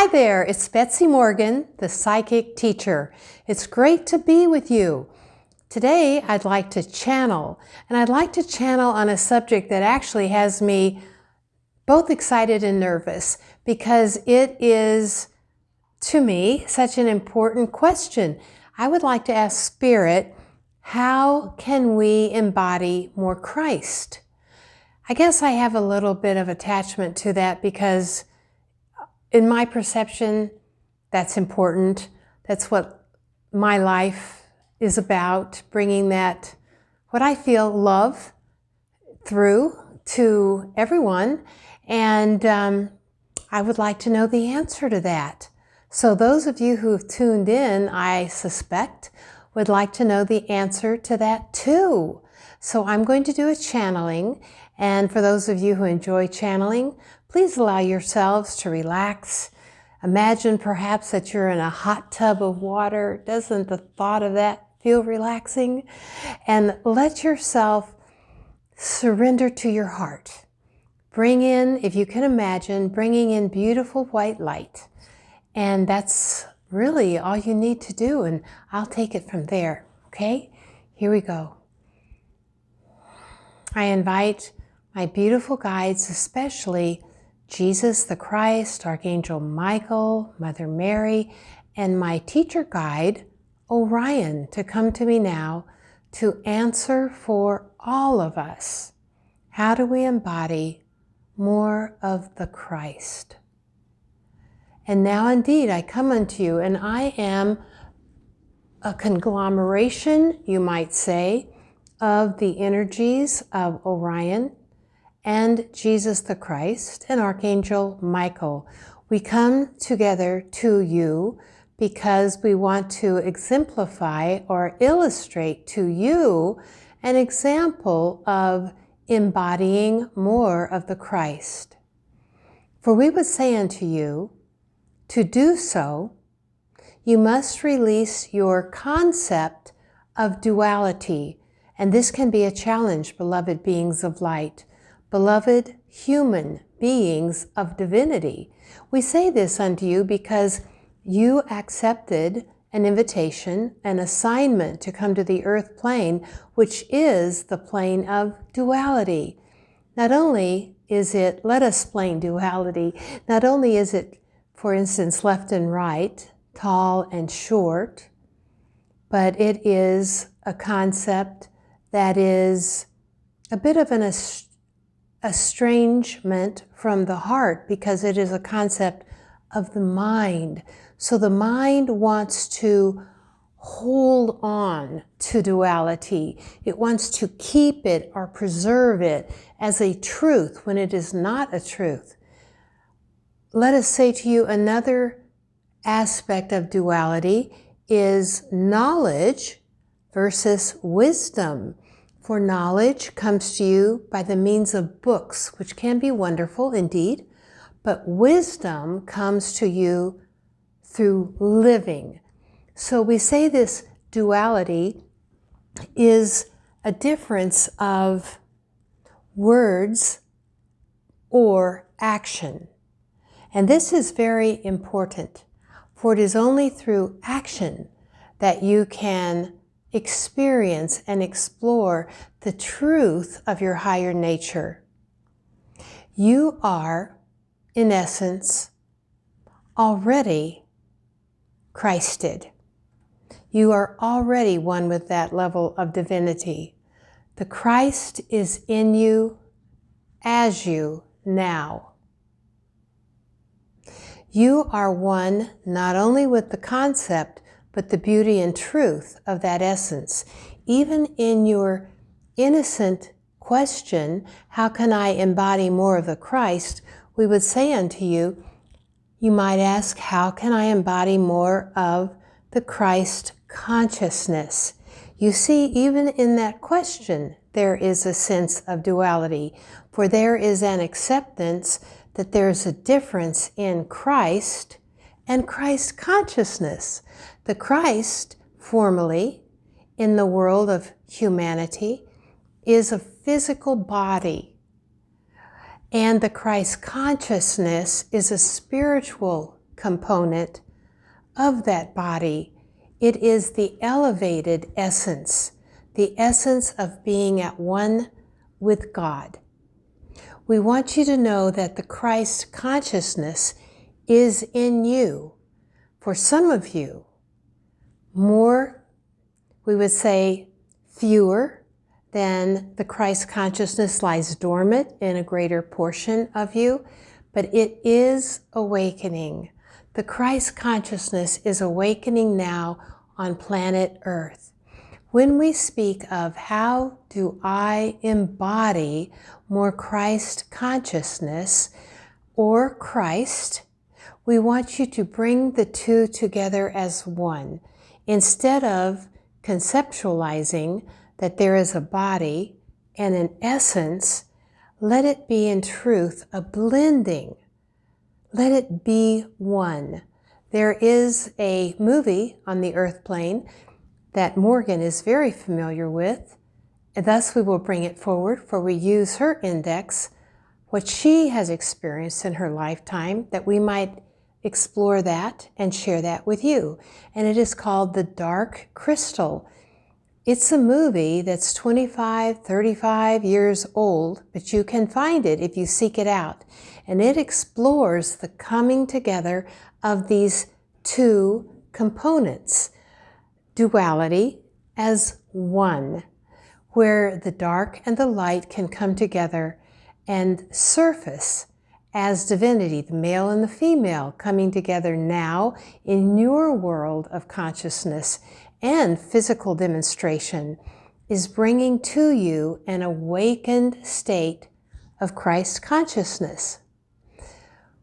Hi there, it's Betsy-Morgan, the psychic teacher. It's great to be with you. Today, I'd like to channel, and I'd like to channel on a subject that actually has me both excited and nervous because it is, to me, such an important question. I would like to ask Spirit, how can we embody more Christ? I guess I have a little bit of attachment to that because in my perception, that's important. That's what my life is about, bringing that, what I feel, love through to everyone. And I would like to know the answer to that. So those of you who have tuned in, I suspect, would like to know the answer to that too. So I'm going to do a channeling. And for those of you who enjoy channeling, please allow yourselves to relax. Imagine perhaps that you're in a hot tub of water. Doesn't the thought of that feel relaxing? And let yourself surrender to your heart. Bring in, if you can imagine, bringing in beautiful white light. And that's really all you need to do. And I'll take it from there. Okay? Here we go. I invite my beautiful guides, especially Jesus the Christ, Archangel Michael, Mother Mary, and my teacher guide, Orion, to come to me now to answer for all of us. How do we embody more of the Christ? And now indeed I come unto you, and I am a conglomeration, you might say, of the energies of Orion and Jesus the Christ and Archangel Michael. We come together to you because we want to exemplify or illustrate to you an example of embodying more of the Christ. For we would say unto you, to do so, you must release your concept of duality. And this can be a challenge, beloved beings of light, beloved human beings of divinity. We say this unto you because you accepted an invitation, an assignment to come to the earth plane, which is the plane of duality. Not only is it, let us explain duality, not only is it, for instance, left and right, tall and short, but it is a concept that is a bit of an estrangement from the heart because it is a concept of the mind. So the mind wants to hold on to duality. It wants to keep it or preserve it as a truth when it is not a truth. Let us say to you another aspect of duality is knowledge versus wisdom. For knowledge comes to you by the means of books, which can be wonderful indeed, but wisdom comes to you through living. So we say this duality is a difference of words or action. And this is very important, for it is only through action that you can experience and explore the truth of your higher nature. You are, in essence, already Christed. You are already one with that level of divinity. The Christ is in you as you now. You are one not only with the concept, but the beauty and truth of that essence. Even in your innocent question, how can I embody more of the Christ? We would say unto you, you might ask, how can I embody more of the Christ consciousness? You see, even in that question, there is a sense of duality, for there is an acceptance that there's a difference in Christ and Christ consciousness. The Christ, formally, in the world of humanity, is a physical body. And the Christ consciousness is a spiritual component of that body. It is the elevated essence, the essence of being at one with God. We want you to know that the Christ consciousness is in you. For some of you, more, we would say fewer than the Christ consciousness lies dormant in a greater portion of you, but it is awakening. The Christ consciousness is awakening now on planet Earth. When we speak of how do I embody more Christ consciousness or Christ, we want you to bring the two together as one. Instead of conceptualizing that there is a body and an essence, let it be in truth a blending. Let it be one. There is a movie on the earth plane that Morgan is very familiar with, and thus we will bring it forward, for we use her index, what she has experienced in her lifetime, that we might explore that and share that with you. And it is called The Dark Crystal. It's a movie that's 25, 35 years old, but you can find it if you seek it out. And it explores the coming together of these two components, duality as one, where the dark and the light can come together and surface as divinity, the male and the female coming together now in your world of consciousness and physical demonstration is bringing to you an awakened state of Christ consciousness.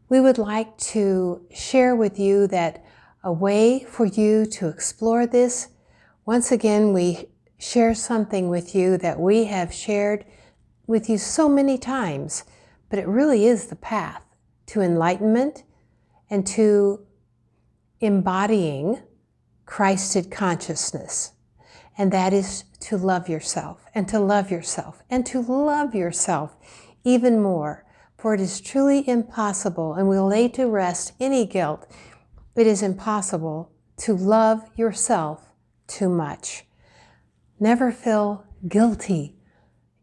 We would like to share with you that a way for you to explore this, once again, we share something with you that we have shared with you so many times, but it really is the path to enlightenment and to embodying Christed consciousness. And that is to love yourself and to love yourself and to love yourself even more. For it is truly impossible, and we'll lay to rest any guilt. It is impossible to love yourself too much. Never feel guilty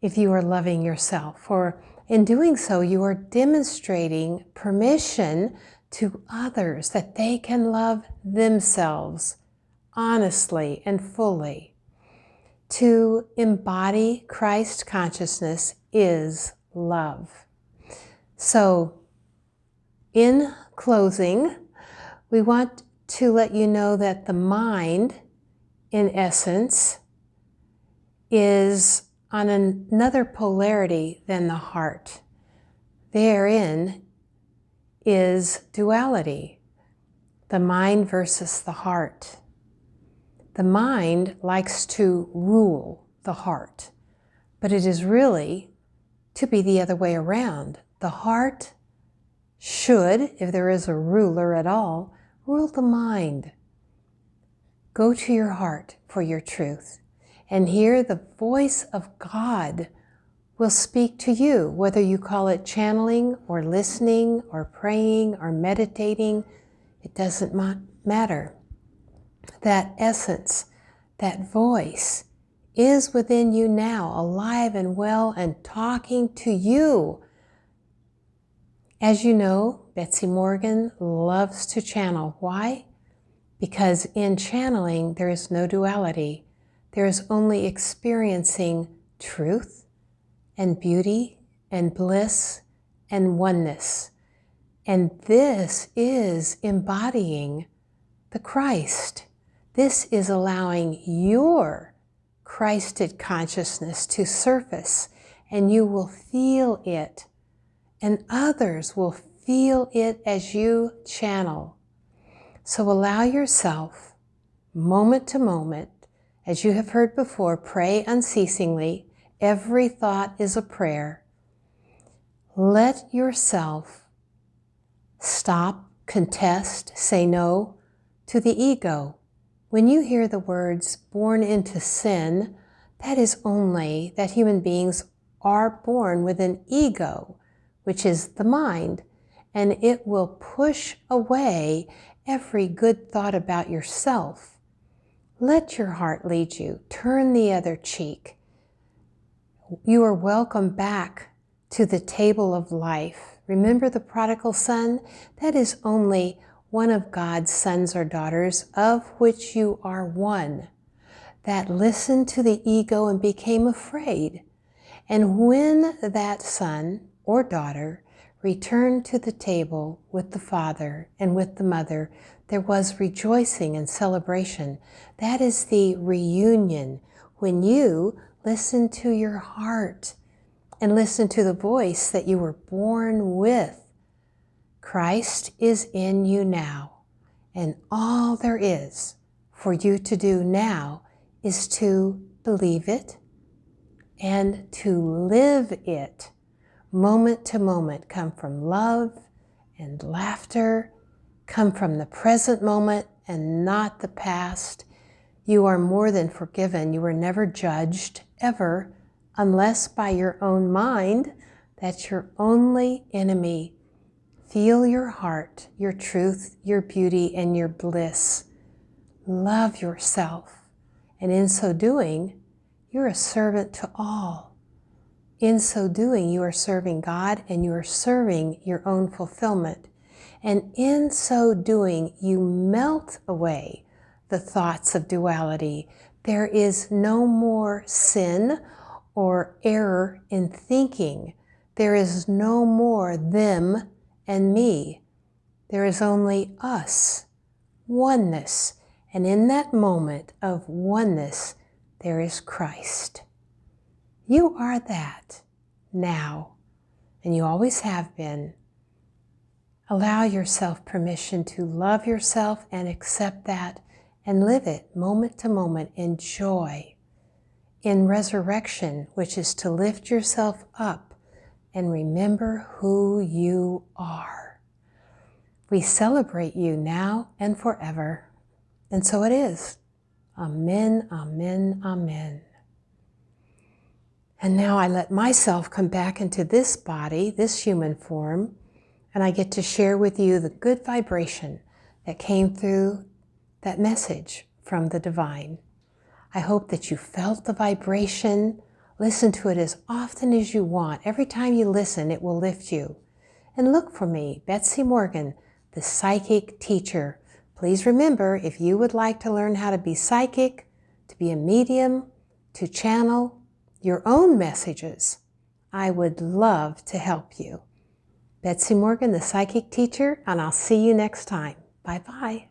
if you are loving yourself, for in doing so, you are demonstrating permission to others that they can love themselves honestly and fully. To embody Christ consciousness is love. So, in closing, we want to let you know that the mind, in essence, is on another polarity than the heart. Therein is duality, the mind versus the heart. The mind likes to rule the heart, but it is really to be the other way around. The heart should, if there is a ruler at all, rule the mind. Go to your heart for your truth and hear the voice of God will speak to you, whether you call it channeling or listening or praying or meditating. It doesn't matter. That essence, that voice is within you now, alive and well and talking to you. As you know, Betsy-Morgan loves to channel. Why? Because in channeling, there is no duality. There is only experiencing truth and beauty and bliss and oneness. And this is embodying the Christ. This is allowing your Christed consciousness to surface, and you will feel it, and others will feel it as you channel. So allow yourself, moment to moment, as you have heard before, pray unceasingly. Every thought is a prayer. Let yourself stop, contest, say no to the ego. When you hear the words born into sin, that is only that human beings are born with an ego, which is the mind. and it will push away every good thought about yourself. Let your heart lead you. Turn the other cheek. You are welcome back to the table of life. Remember the prodigal son? That is only one of God's sons or daughters, of which you are one, that listened to the ego and became afraid. And when that son or daughter returned to the table with the father and with the mother, there was rejoicing and celebration. That is the reunion, when you listen to your heart and listen to the voice that you were born with. Christ is in you now, and all there is for you to do now is to believe it and to live it. Moment to moment, come from love and laughter, come from the present moment and not the past. You are more than forgiven. You were never judged, ever, unless by your own mind. That's your only enemy. Feel your heart, your truth, your beauty, and your bliss. Love yourself. And in so doing, you're a servant to all. In so doing, you are serving God and you are serving your own fulfillment. And in so doing, you melt away the thoughts of duality. There is no more sin or error in thinking. There is no more them and me. There is only us, oneness. And in that moment of oneness, there is Christ. You are that now, and you always have been. Allow yourself permission to love yourself and accept that and live it moment to moment in joy, in resurrection, which is to lift yourself up and remember who you are. We celebrate you now and forever. And so it is. Amen, amen, amen. And now I let myself come back into this body, this human form, and I get to share with you the good vibration that came through that message from the divine. I hope that you felt the vibration. Listen to it as often as you want. Every time you listen, it will lift you. And look for me, Betsy-Morgan, the psychic teacher. Please remember, if you would like to learn how to be psychic, to be a medium, to channel your own messages, I would love to help you. Betsy-Morgan, the psychic teacher, and I'll see you next time. Bye-bye.